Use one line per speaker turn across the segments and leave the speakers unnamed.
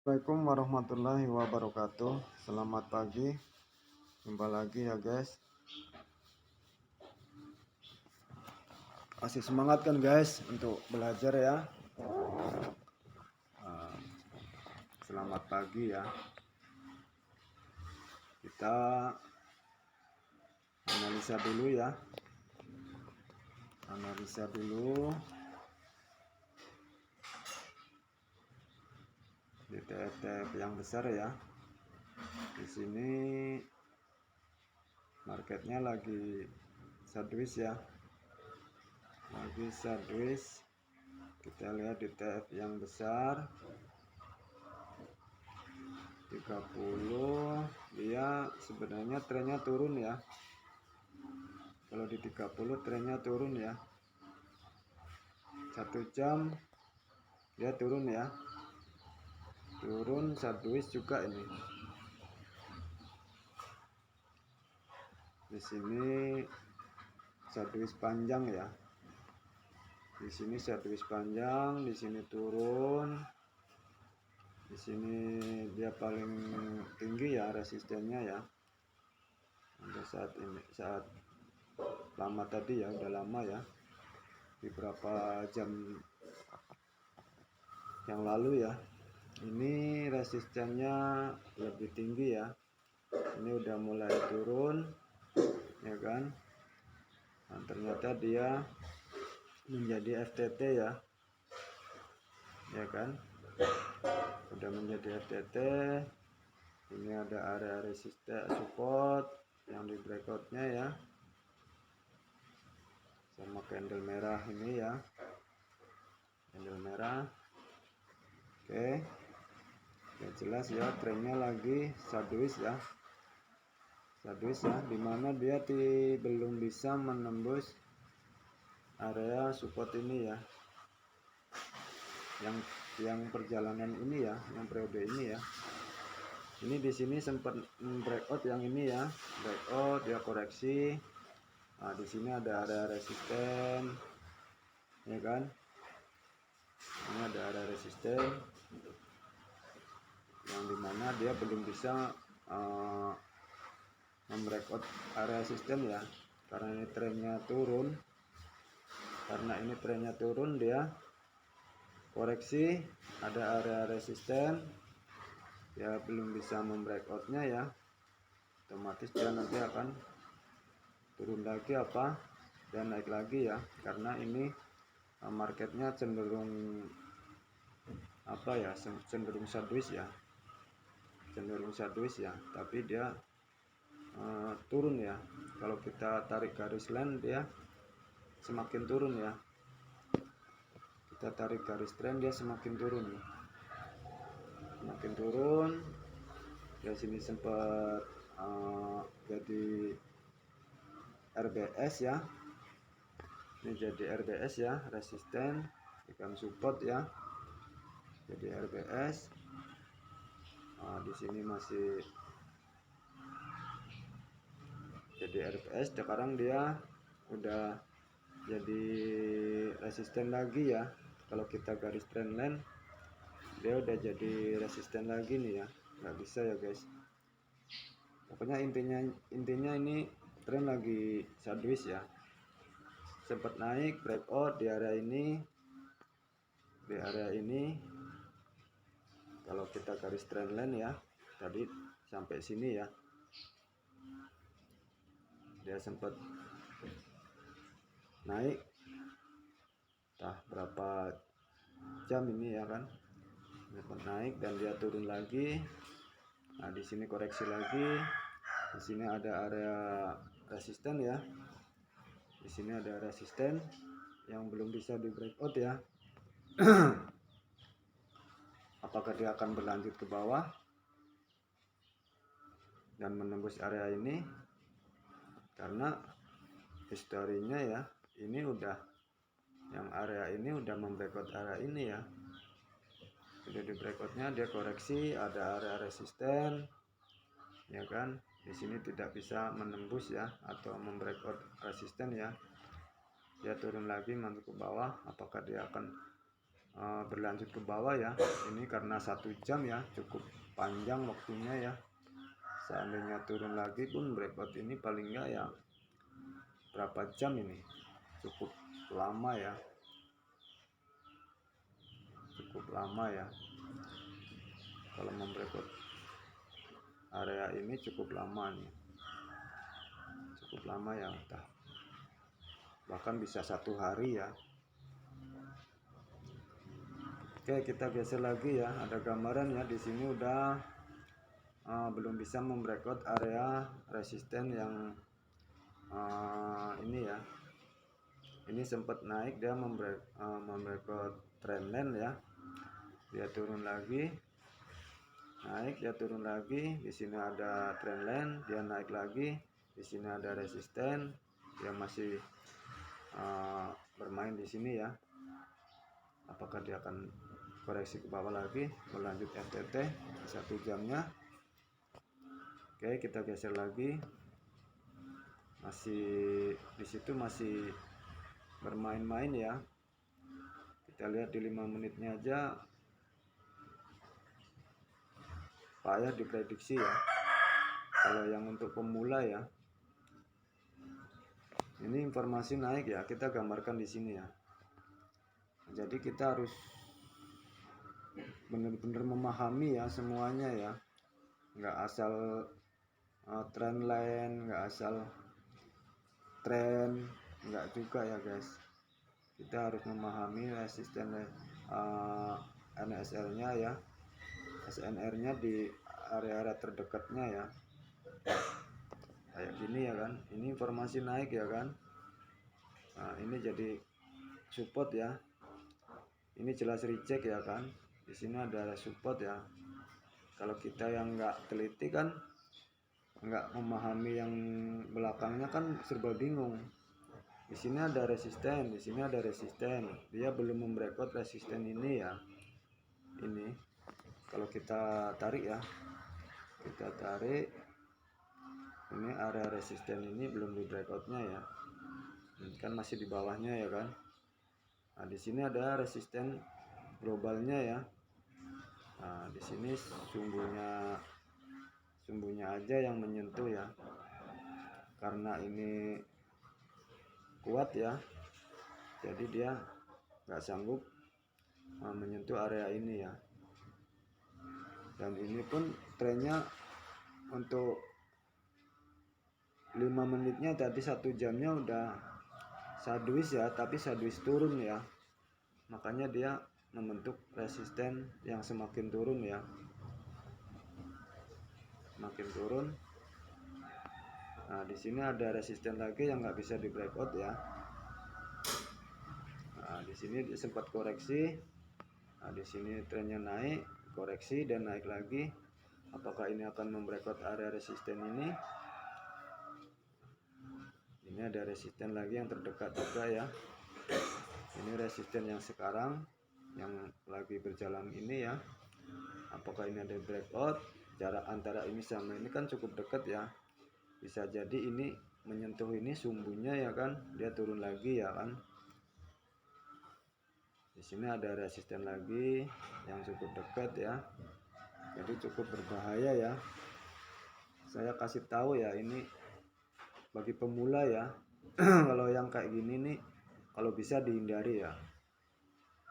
Assalamualaikum warahmatullahi wabarakatuh. Selamat pagi. Jumpa lagi ya guys. Masih semangat kan guys untuk belajar ya. Ah, Selamat pagi ya. Kita analisa dulu ya. Analisa dulu di ETF yang besar ya. Di sini marketnya lagi sideways ya. Lagi sideways. Kita lihat di ETF yang besar 30, dia sebenarnya trennya turun ya. Kalau di 30 trennya turun ya. 1 jam dia turun ya. Turun sideways juga ini. Di sini sideways panjang ya. Di sini sideways panjang, di sini turun. Di sini dia paling tinggi ya resistennya ya. Untuk saat ini, saat lama tadi ya, udah lama ya. Beberapa jam yang lalu ya. Ini resistennya lebih tinggi ya. Ini udah mulai turun ya kan. Nah, ternyata dia menjadi FTT ya kan, udah menjadi FTT. Ini ada area resisten support yang di breakoutnya ya, sama candle merah ini ya, candle merah. Oke, ya jelas ya, trennya lagi sideways ya, sideways ya, dimana dia belum bisa menembus area support ini ya, yang perjalanan ini ya, yang periode ini ya. Ini di sini sempat breakout yang ini ya, breakout dia koreksi. Nah, di sini ada area resisten ya kan. Ini ada area resisten yang dimana dia belum bisa membreakout area resisten ya, karena ini trennya turun. Karena ini trennya turun, dia koreksi, ada area resisten, dia belum bisa membreakoutnya ya, otomatis dia nanti akan turun lagi apa dan naik lagi ya, karena ini marketnya cenderung apa ya, cenderung sideways ya, cenderung sideways ya, tapi dia turun ya. Kalau kita tarik garis line, dia semakin turun ya, kita tarik garis trend, dia semakin turun ya, semakin turun. Di sini sempat jadi RBS ya, ini jadi RBS ya, resisten ikan support ya, jadi RBS. Di sini masih jadi RBS, sekarang dia udah jadi resisten lagi ya. Kalau kita garis trendline, dia udah jadi resisten lagi nih ya, nggak bisa ya guys. Pokoknya intinya ini tren lagi sideways ya, sempat naik breakout di area ini, di area ini. Kalau kita garis trendline ya, tadi sampai sini ya, dia sempat naik entah berapa jam ini ya kan, sempat naik dan dia turun lagi. Nah, di sini koreksi lagi. Di sini ada area resisten ya, di sini ada resisten yang belum bisa di breakout ya. Apakah dia akan berlanjut ke bawah dan menembus area ini? Karena historinya ya, ini udah, yang area ini udah membreakout area ini ya, sudah di breakoutnya, dia koreksi, ada area resisten ya kan. Di sini tidak bisa menembus ya, atau membreakout resisten ya, dia turun lagi masuk ke bawah. Apakah dia akan berlanjut ke bawah ya. Ini karena 1 jam ya, cukup panjang waktunya ya. Seandainya turun lagi pun breakout ini paling enggak ya berapa jam ini, cukup lama ya, kalau membreakout area ini cukup lama nih, ya, entah bahkan bisa 1 hari ya. Oke, kita geser lagi ya, ada gambaran ya, di sini udah belum bisa membreakout area resisten yang ini ya. Ini sempat naik, dia membreakout trendline ya, dia turun lagi, naik, dia turun lagi, di sini ada trendline, dia naik lagi, di sini ada resisten, dia masih bermain di sini ya. Apakah dia akan koreksi ke bawah lagi, berlanjut FTT 1 jamnya. Oke, kita geser lagi, masih di situ, masih bermain-main ya. Kita lihat di 5 menitnya aja payah diprediksi ya, kalau yang untuk pemula ya. Ini informasi naik ya, kita gambarkan di sini ya. Jadi kita harus benar-benar memahami ya semuanya ya, nggak asal trendline, nggak asal tren, nggak juga ya guys. Kita harus memahami resisten NSL nya ya, SNR nya di area-area terdekatnya ya, kayak gini ya kan. Ini informasi naik ya kan. Nah, ini jadi support ya, ini jelas reject ya kan. Di sini ada support ya. Kalau kita yang nggak teliti kan, nggak memahami yang belakangnya kan serba bingung. Di sini ada resisten, di sini ada resisten, dia belum membreakout resisten ini ya. Ini kalau kita tarik ya, kita tarik, ini area resisten ini belum di breakoutnya ya, ini kan masih di bawahnya ya kan. Nah, di sini ada resisten globalnya ya. Nah, di sini sumbunya aja yang menyentuh ya, karena ini kuat ya, jadi dia nggak sanggup menyentuh area ini ya. Dan ini pun trennya untuk 5 menitnya tadi, 1 jamnya udah sideways ya, tapi sideways turun ya, makanya dia membentuk resisten yang semakin turun ya, makin turun. Nah, di sini ada resisten lagi yang nggak bisa di breakout ya. Nah, di sini sempat koreksi. Nah, di sini trennya naik, koreksi dan naik lagi. Apakah ini akan membreakout area resisten ini? Ini ada resisten lagi yang terdekat juga ya. Ini resisten yang sekarang yang lagi berjalan ini ya. Apakah ini ada breakout? Jarak antara ini sama ini kan cukup dekat ya. Bisa jadi ini menyentuh ini sumbunya ya kan, dia turun lagi ya kan. Di sini ada resisten lagi yang cukup dekat ya. Jadi cukup berbahaya ya. Saya kasih tahu ya, ini bagi pemula ya. Kalau yang kayak gini nih, kalau bisa dihindari ya.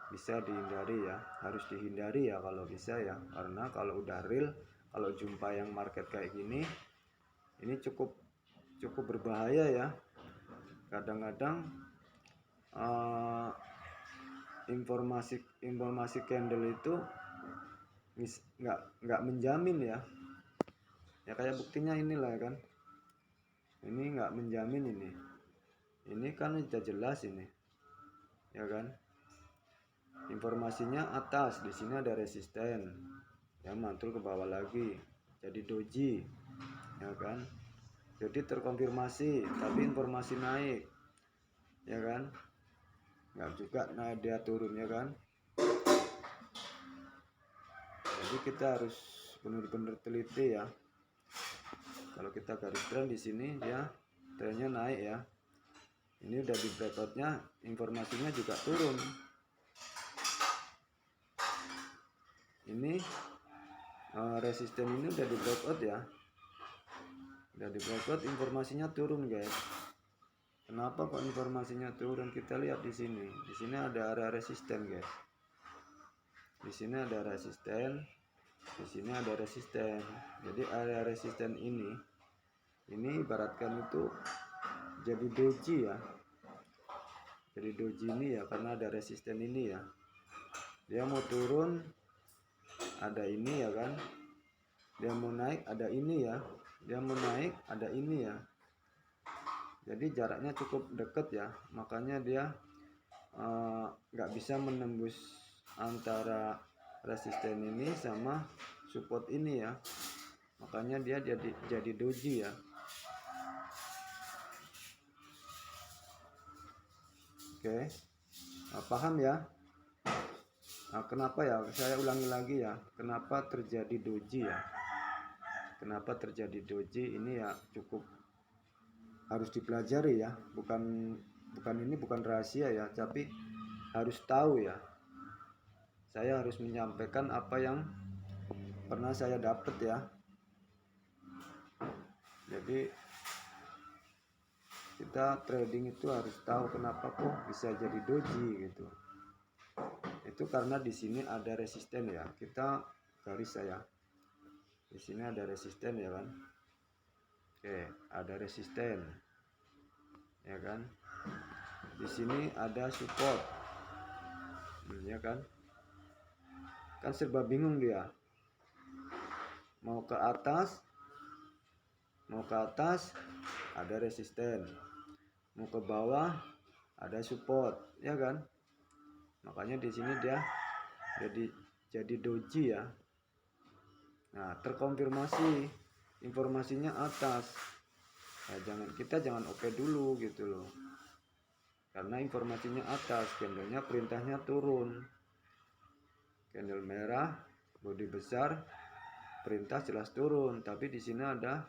Bisa dihindari ya, harus dihindari ya kalau bisa ya. Karena kalau udah real, kalau jumpa yang market kayak gini, ini cukup berbahaya ya. Kadang-kadang informasi candle itu nggak menjamin ya. Ya kayak buktinya inilah kan. Ini nggak menjamin ini. Ini kan sudah jelas ini, ya kan. Informasinya atas, di sini ada resisten, ya mantul ke bawah lagi, jadi doji, ya kan. Jadi terkonfirmasi, tapi informasi naik, ya kan. Nggak juga naik dia turun ya kan. Jadi kita harus benar-benar teliti ya. Kalau kita garis tren di sini dia trennya naik ya. Ini udah di breakoutnya, informasinya juga turun. ini resisten ini udah di breakout ya, udah di breakout, informasinya turun guys. Kenapa kok informasinya turun? Kita lihat di sini. Di sini ada area resisten guys. Di sini ada resisten, di sini ada resisten. Jadi area resisten ini ibaratkan itu jadi doji ya. Jadi doji ini ya, karena ada resisten ini ya. Dia mau turun ada ini ya kan. Dia mau naik ada ini ya. Dia mau naik ada ini ya. Jadi jaraknya cukup dekat ya, makanya dia nggak bisa menembus antara resisten ini sama support ini ya, makanya dia jadi doji ya. Oke, paham ya? Kenapa ya, saya ulangi lagi ya, kenapa terjadi doji ya, kenapa terjadi doji ini ya, cukup harus dipelajari ya, bukan ini bukan rahasia ya, tapi harus tahu ya. Saya harus menyampaikan apa yang pernah saya dapat ya. Jadi kita trading itu harus tahu kenapa kok bisa jadi doji gitu. Itu karena di sini ada resisten ya. Kita garis saya. Di sini ada resisten ya kan. Oke, ada resisten. Ya kan? Di sini ada support. Ya kan? Kan serba bingung dia. Mau ke atas ada resisten. Mau ke bawah ada support, ya kan? Makanya di sini dia jadi doji ya. Nah, terkonfirmasi informasinya atas. Nah, kita jangan OP dulu gitu loh. Karena informasinya atas, candlenya perintahnya turun. Candle merah, bodi besar, perintah jelas turun, tapi di sini ada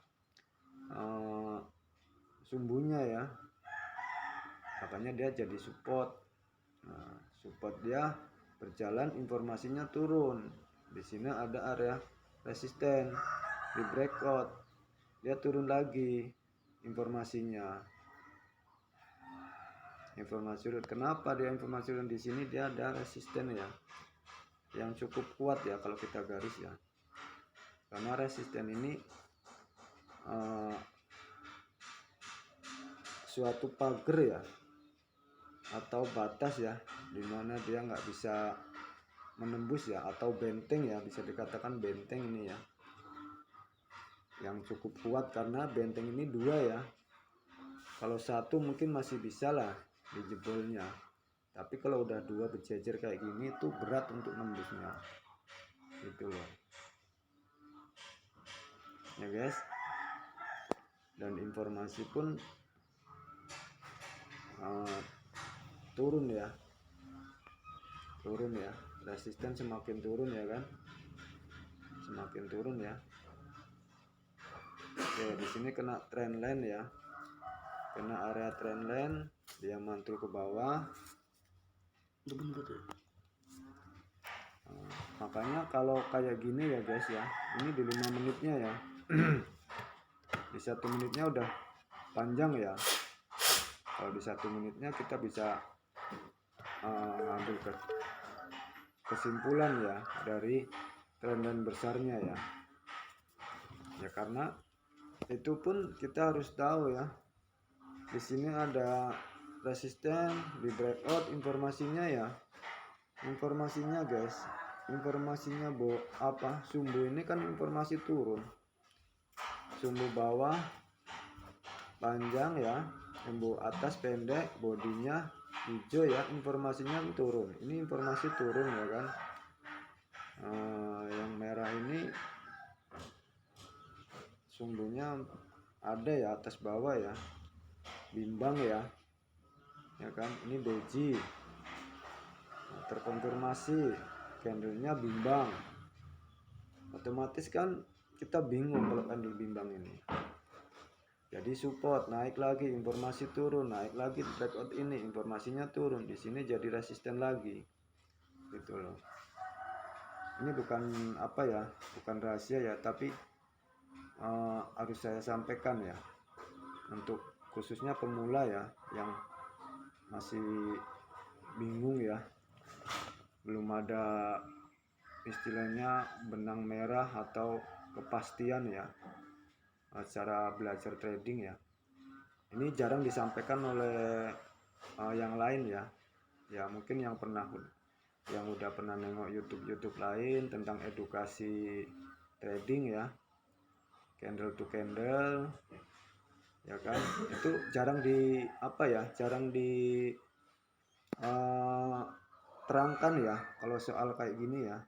sumbunya ya. Makanya dia jadi support. Nah, support dia berjalan, informasinya turun. Di sini ada area resisten, di breakout dia turun lagi informasinya. Informasi kenapa dia informasi di sini, dia ada resisten ya, yang cukup kuat ya kalau kita garis ya. Karena resisten ini suatu pagar ya, atau batas ya, dimana dia nggak bisa menembus ya, atau benteng ya, bisa dikatakan benteng ini ya, yang cukup kuat. Karena benteng ini dua ya, kalau satu mungkin masih bisa lah dijebolnya, tapi kalau udah dua berjejer kayak gini itu berat untuk nembusnya gitu loh ya guys. Dan informasi pun turun ya, resisten semakin turun ya kan, semakin turun ya. Oke, di sini kena trendline ya, kena area trendline, dia mantul ke bawah. Makanya kalau kayak gini ya guys ya, ini di 5 menitnya ya. Di 1 menitnya udah panjang ya. Kalau di 1 menitnya kita bisa ambil kesimpulan ya dari trendline besarnya ya. Ya karena itu pun kita harus tahu ya. Di sini ada resisten, di breakout informasinya ya. Informasinya guys, informasinya sumbu ini kan informasi turun, sumbu bawah panjang ya, sumbu atas pendek, bodinya hijau ya, informasinya turun. Ini informasi turun ya kan. Yang merah ini sumbunya ada ya, atas bawah ya, bimbang ya kan. Ini doji, terkonfirmasi candlenya bimbang, otomatis kan kita bingung kalau candle bimbang ini. Jadi support naik lagi, informasi turun, naik lagi breakout ini, informasinya turun, di sini jadi resisten lagi gitu loh ini bukan apa ya, bukan rahasia ya, tapi harus saya sampaikan ya, untuk khususnya pemula ya, yang masih bingung ya, belum ada istilahnya benang merah atau kepastian ya cara belajar trading ya. Ini jarang disampaikan oleh yang lain ya. Ya mungkin yang udah pernah nengok YouTube lain tentang edukasi trading ya, candle to candle ya kan, itu jarang terangkan ya. Kalau soal kayak gini ya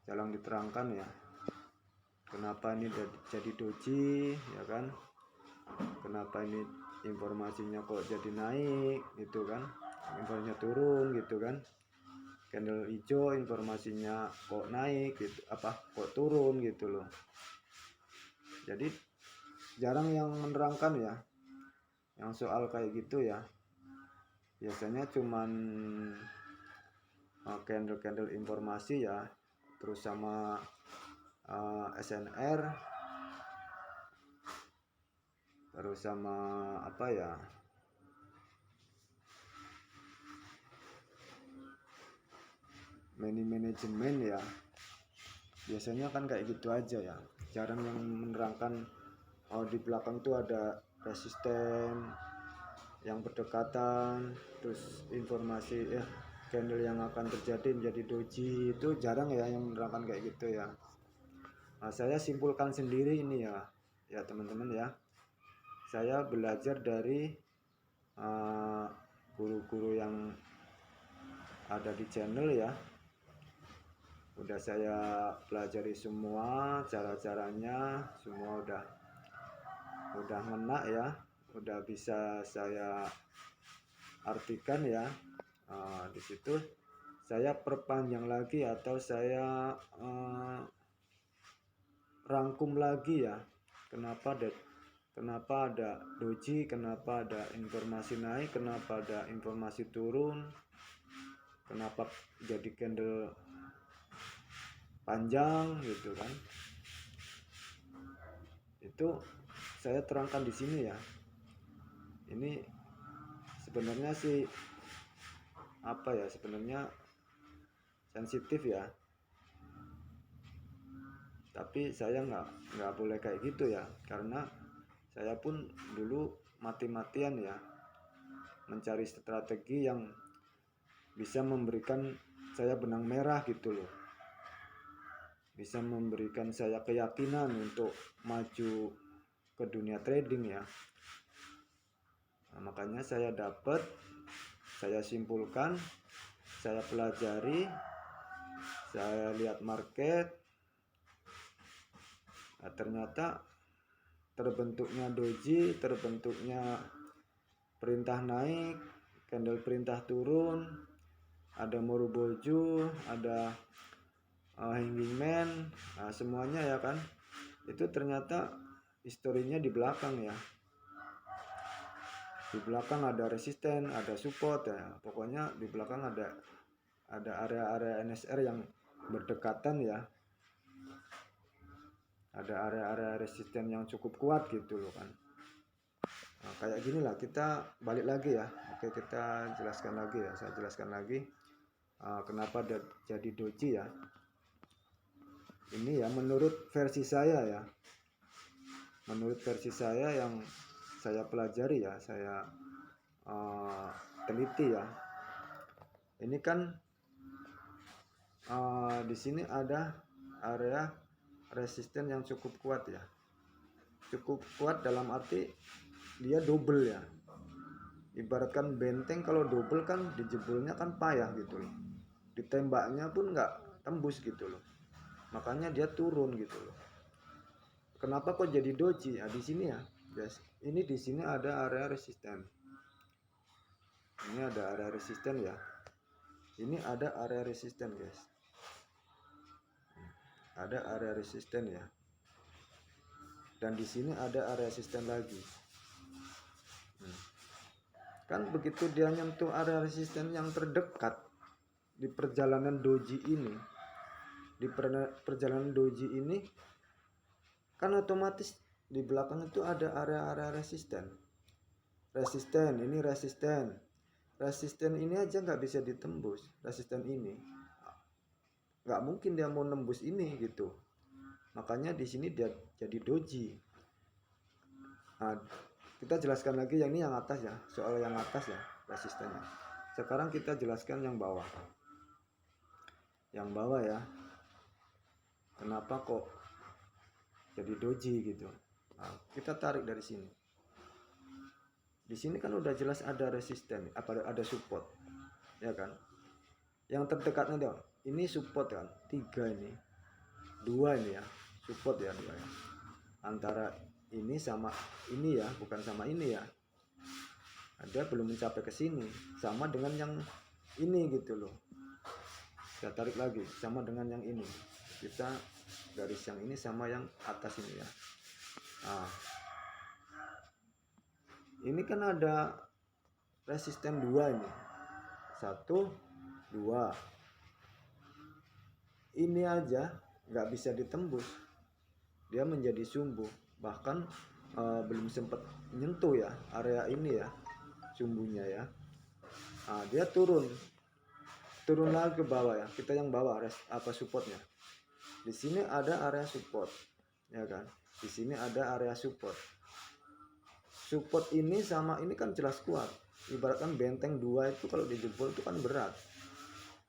jarang diterangkan ya, kenapa ini jadi doji ya kan, kenapa ini informasinya kok jadi naik gitu kan, informasinya turun gitu kan, candle hijau informasinya kok naik gitu, kok turun gitu loh. Jadi jarang yang menerangkan ya yang soal kayak gitu ya. Biasanya cuman candle informasi ya, terus sama SNR, terus sama apa ya, manajemen ya. Biasanya kan kayak gitu aja ya, jarang yang menerangkan di belakang tuh ada resisten yang berdekatan, terus informasi ya candle yang akan terjadi menjadi doji, itu jarang ya yang menerangkan kayak gitu ya. Nah, saya simpulkan sendiri ini ya teman-teman ya. Saya belajar dari guru-guru yang ada di channel ya. Udah saya pelajari semua cara-caranya, semua udah ngena ya, udah bisa saya artikan ya. Di situ saya perpanjang lagi atau saya rangkum lagi ya, kenapa ada doji, kenapa ada informasi naik, kenapa ada informasi turun, kenapa jadi candle panjang gitu kan. Itu saya terangkan di sini ya. Ini sebenarnya sih sebenarnya sensitif ya, tapi saya nggak boleh kayak gitu ya, karena saya pun dulu mati-matian ya mencari strategi yang bisa memberikan saya benang merah gitu loh, bisa memberikan saya keyakinan untuk maju ke dunia trading ya. Nah, makanya saya simpulkan, saya pelajari, saya lihat market. Nah, ternyata terbentuknya doji, terbentuknya perintah naik, candle perintah turun, ada Moruboju, ada hanging man, nah, semuanya ya kan, itu ternyata historinya di belakang ya. Di belakang ada resisten, ada support ya, pokoknya di belakang ada area-area NSR yang berdekatan ya, ada area-area resisten yang cukup kuat gitu loh kan. Nah, kayak gini lah, kita balik lagi ya. Oke, kita jelaskan lagi ya, saya jelaskan lagi kenapa jadi doji ya. Ini ya menurut versi saya ya, menurut versi saya yang saya pelajari ya, saya teliti ya. Ini kan di sini ada area resisten yang cukup kuat ya, cukup kuat dalam arti dia double ya. Ibaratkan benteng, kalau double kan dijebolnya kan payah gitu loh, ditembaknya pun nggak tembus gitu loh, makanya dia turun gitu loh. Kenapa kok jadi doji? Di sini ya guys, ini di sini ada area resisten, ini ada area resisten ya, ini ada area resisten guys, ada area resisten ya, dan di sini ada area resisten lagi. Kan begitu dia nyentuh area resisten yang terdekat, di perjalanan doji ini, perjalanan doji ini kan otomatis di belakang itu ada area-area resisten. Resisten ini aja nggak bisa ditembus. Resisten ini nggak mungkin dia mau nembus ini gitu. Makanya di sini dia jadi doji. Nah, kita jelaskan lagi yang ini yang atas ya, soal yang atas ya resistennya. Sekarang kita jelaskan yang bawah. Yang bawah ya, kenapa kok jadi doji gitu. Nah, kita tarik dari sini. Di sini kan udah jelas ada resisten, ada support, ya kan? Yang terdekatnya dong, ini support kan, 3 ini, 2 ini ya, support ya 2 ya. Antara ini sama ini ya, bukan sama ini ya. Ada belum mencapai ke sini, sama dengan yang ini gitu loh. Kita tarik lagi, sama dengan yang ini. Kita garis yang ini sama yang atas ini ya. Nah, ini kan ada resisten 2 ini. 1, 2. Ini aja nggak bisa ditembus. Dia menjadi sumbu. Bahkan belum sempat menyentuh ya area ini ya, sumbunya ya. Nah, dia turun lagi ke bawah ya. Kita yang bawah supportnya. Di sini ada area support, ya kan? Di sini ada area support. Support ini sama ini kan jelas kuat. Ibaratkan benteng 2 itu kalau dijebol itu kan berat.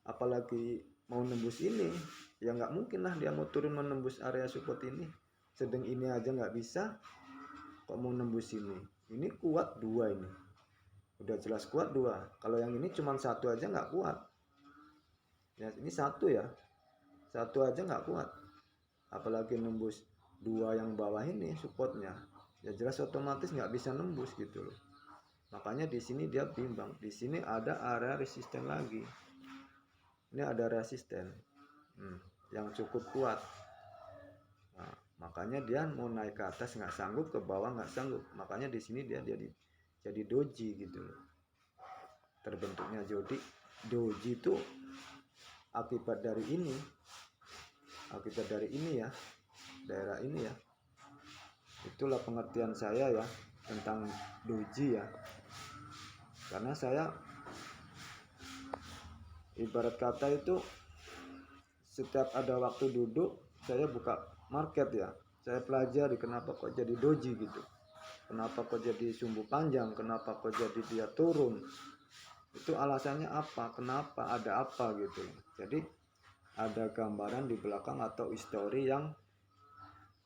Apalagi mau nembus ini, ya nggak mungkin lah dia mau turun menembus area support ini. Sedang ini aja nggak bisa, kok mau nembus ini. Ini kuat 2 ini. Udah jelas kuat 2. Kalau yang ini cuma 1 aja nggak kuat. Ya ini 1 ya. 1 aja nggak kuat. Apalagi nembus 2 yang bawah ini supportnya. Ya jelas otomatis nggak bisa nembus gitu loh. Makanya di sini dia bimbang. Di sini ada area resisten lagi. Ini ada resisten yang cukup kuat. Nah, makanya dia mau naik ke atas nggak sanggup, ke bawah nggak sanggup. Makanya di sini dia jadi doji gitu loh. Terbentuknya doji itu akibat dari ini. Akibat dari ini ya. Daerah ini ya. Itulah pengertian saya ya tentang doji ya. Karena saya ibarat kata itu setiap ada waktu duduk saya buka market ya. Saya pelajari kenapa kok jadi doji gitu. Kenapa kok jadi sumbu panjang, kenapa kok jadi dia turun. Itu alasannya apa, kenapa, ada apa gitu. Jadi ada gambaran di belakang atau histori yang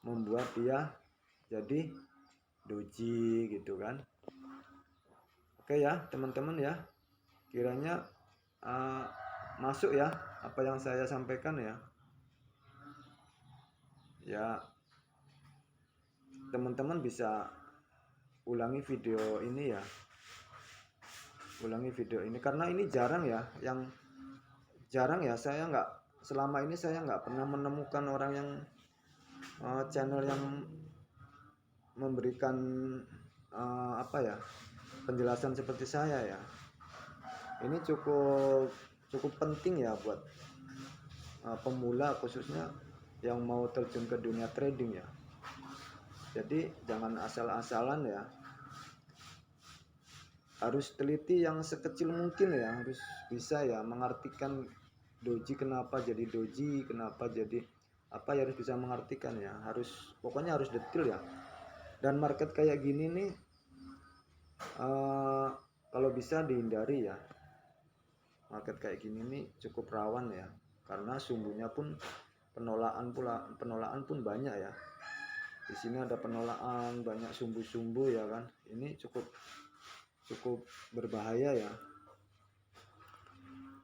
membuat dia jadi doji gitu kan. Oke ya teman-teman ya, kiranya masuk ya apa yang saya sampaikan ya. Ya teman-teman bisa ulangi video ini ya, karena ini jarang ya, saya nggak, selama ini saya nggak pernah menemukan orang yang channel yang memberikan penjelasan seperti saya ya. Ini cukup penting ya buat pemula khususnya yang mau terjun ke dunia trading ya. Jadi jangan asal-asalan ya, harus teliti yang sekecil mungkin ya, harus bisa ya mengartikan doji, kenapa jadi doji, kenapa jadi apa ya, harus bisa mengartikan ya, pokoknya harus detail ya. Dan market kayak gini nih kalau bisa dihindari ya, market kayak gini nih cukup rawan ya, karena sumbunya pun penolakan pun banyak ya. Di sini ada penolakan, banyak sumbu-sumbu ya kan. Ini cukup berbahaya ya.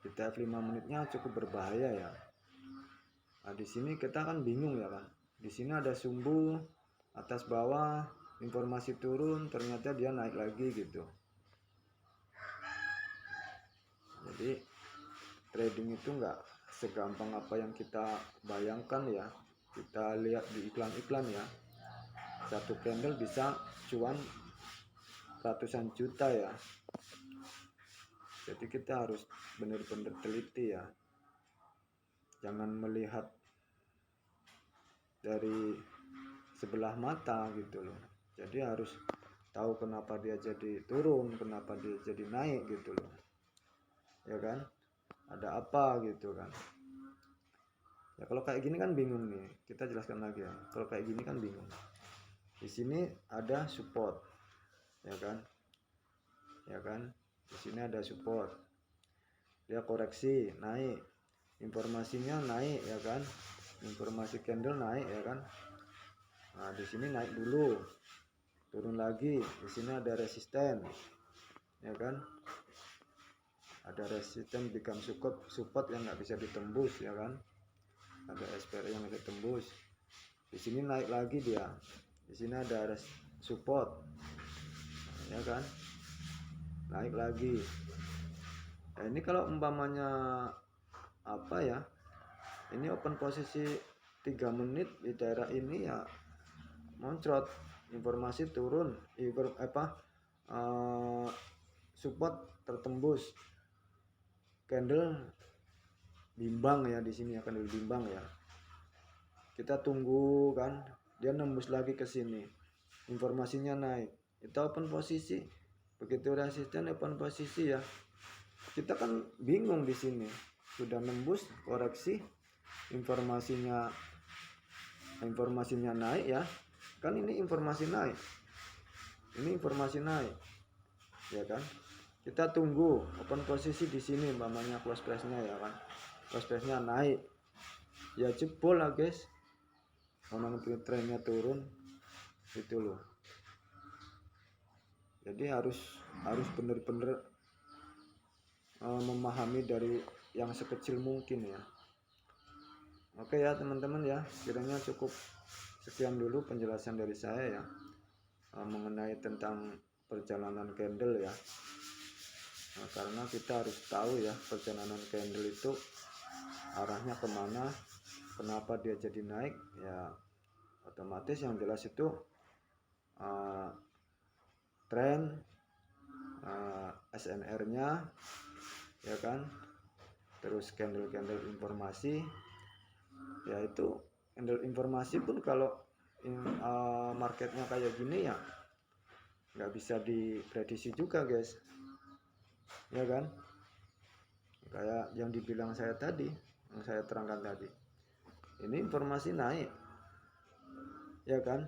Di TF 5 menitnya cukup berbahaya ya. Nah, di sini kita kan bingung ya kan. Di sini ada sumbu atas bawah, informasi turun, ternyata dia naik lagi gitu. Jadi trading itu nggak segampang apa yang kita bayangkan ya. Kita lihat di iklan-iklan ya, satu candle bisa cuan ratusan juta ya. Jadi kita harus benar-benar teliti ya, jangan melihat dari sebelah mata gitu loh. Jadi harus tahu kenapa dia jadi turun, kenapa dia jadi naik gitu loh, ya kan, ada apa gitu kan. Ya kalau kayak gini kan bingung nih, kita jelaskan lagi ya. Kalau kayak gini kan bingung. Di sini ada support, ya kan, ya kan. Di sini ada support, dia koreksi naik, informasinya naik, ya kan, informasi candle naik, ya kan. Nah di sini naik dulu, turun lagi. Di sini ada resisten, ya kan, ada resisten become support yang nggak bisa ditembus, ya kan. Ada SPR yang bisa tembus. Di sini naik lagi dia. Di sini ada support, ya kan, naik lagi. Nah ini kalau umpamanya apa ya, ini open posisi 3 menit di daerah ini ya moncrot, informasi turun, support tertembus, candle bimbang ya, di sini akan bimbang ya. Kita tunggu kan, dia nembus lagi ke sini, informasinya naik, kita open posisi. Begitu resisten open posisi ya, kita kan bingung di sini, sudah nembus koreksi, informasinya naik ya kan, ini informasi naik, ini informasi naik, ya kan. Kita tunggu open posisi di sini, umpamanya close price-nya ya kan, close price-nya naik ya jebol lah guys, orang trennya turun gitu loh. Jadi harus bener-bener memahami dari yang sekecil mungkin ya. Oke ya teman-teman ya, kiranya cukup sekian dulu penjelasan dari saya ya, mengenai tentang perjalanan candle ya. Nah, karena kita harus tahu ya perjalanan candle itu arahnya kemana, kenapa dia jadi naik ya, otomatis yang jelas itu tren, SNR-nya, ya kan, terus candle informasi, yaitu candle informasi pun kalau marketnya kayak gini ya nggak bisa diprediksi juga guys, ya kan. Kayak yang dibilang saya tadi, yang saya terangkan tadi, ini informasi naik, ya kan,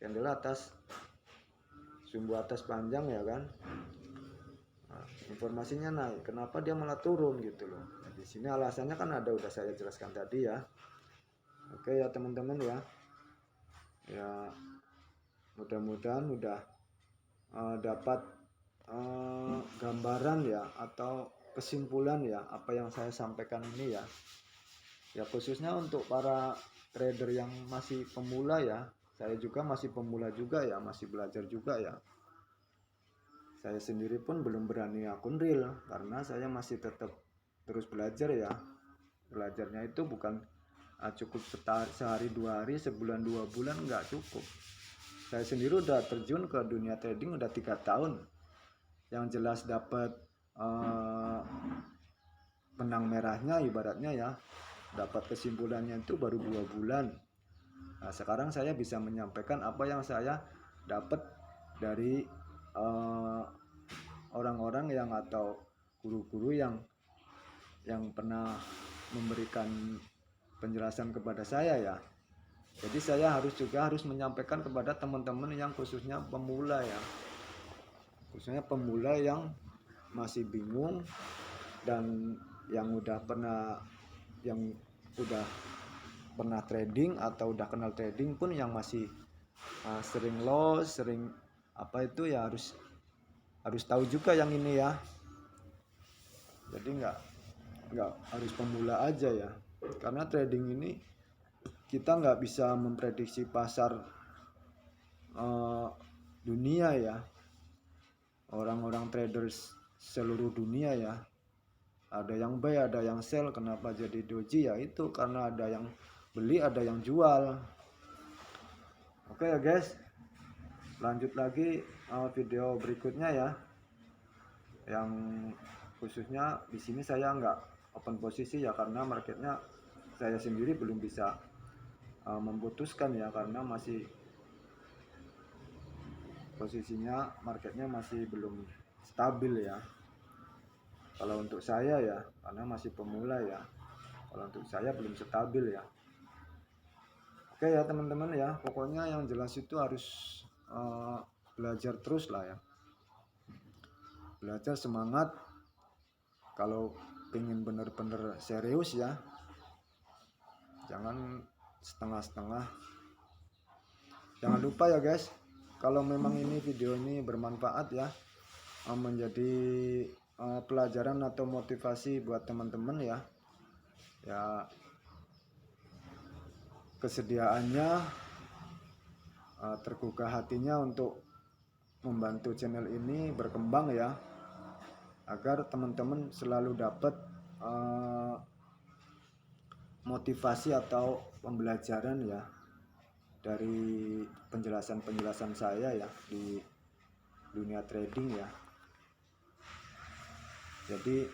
candle atas, sumbu atas panjang, ya kan. Nah, informasinya naik, kenapa dia malah turun gitu loh. Nah, di sini alasannya kan ada, udah saya jelaskan tadi ya. Oke ya teman-teman ya, ya mudah-mudahan udah dapat gambaran ya, atau kesimpulan ya apa yang saya sampaikan ini ya. Ya khususnya untuk para trader yang masih pemula ya, saya juga masih pemula juga ya, masih belajar juga ya. Saya sendiri pun belum berani akun real karena saya masih tetap terus belajar ya. Belajarnya itu bukan cukup sehari 2 hari, sebulan 2 bulan, nggak cukup. Saya sendiri udah terjun ke dunia trading udah 3 tahun. Yang jelas dapat benang merahnya ibaratnya ya, dapat kesimpulannya itu baru 2 bulan. Nah sekarang saya bisa menyampaikan apa yang saya dapat dari orang-orang yang atau guru-guru yang pernah memberikan penjelasan kepada saya ya. Jadi saya harus menyampaikan kepada teman-teman yang khususnya pemula ya, khususnya pemula yang masih bingung, dan yang udah pernah trading atau udah kenal trading pun yang masih sering loss, sering apa itu ya, harus tahu juga yang ini ya. Jadi nggak harus pemula aja ya, karena trading ini kita nggak bisa memprediksi pasar dunia ya, orang-orang traders seluruh dunia ya, ada yang buy ada yang sell. Kenapa jadi doji ya, itu karena ada yang beli ada yang jual. Oke ya guys, lanjut lagi video berikutnya ya, yang khususnya di sini saya nggak open posisi ya, karena marketnya saya sendiri belum bisa memutuskan ya, karena masih posisinya marketnya masih belum stabil ya. Kalau untuk saya ya, karena masih pemula ya, kalau untuk saya belum stabil ya. Oke ya teman-teman ya, pokoknya yang jelas itu harus belajar terus lah ya, belajar semangat. Kalau pengen bener-bener serius ya, jangan setengah-setengah. Jangan lupa ya guys, kalau memang ini video ini bermanfaat ya, menjadi pelajaran atau motivasi buat teman-teman ya, kesediaannya, tergugah hatinya untuk membantu channel ini berkembang ya, agar teman-teman selalu dapat motivasi atau pembelajaran ya dari penjelasan-penjelasan saya ya di dunia trading ya. Jadi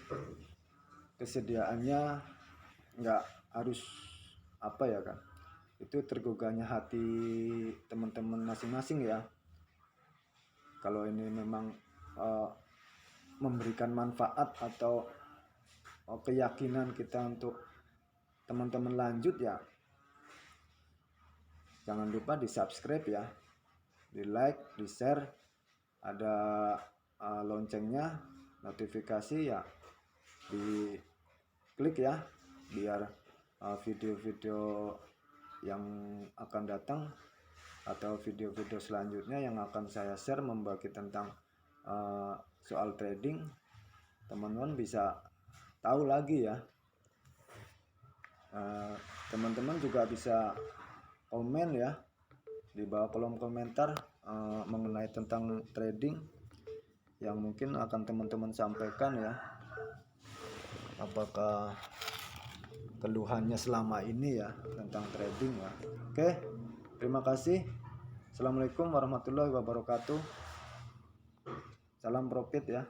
kesediaannya nggak harus apa ya kan, itu tergugahnya hati teman-teman masing-masing ya. Kalau ini memang memberikan manfaat atau keyakinan kita untuk teman-teman lanjut ya, jangan lupa di subscribe ya, di like, di share, ada loncengnya, notifikasi ya di klik ya, biar video-video yang akan datang atau video-video selanjutnya yang akan saya share membagi tentang soal trading, teman-teman bisa tahu lagi ya. Teman-teman juga bisa komen ya di bawah kolom komentar mengenai tentang trading yang mungkin akan teman-teman sampaikan ya, apakah keluhannya selama ini ya tentang trading ya. Oke, terima kasih. Assalamualaikum warahmatullahi wabarakatuh. Salam profit ya.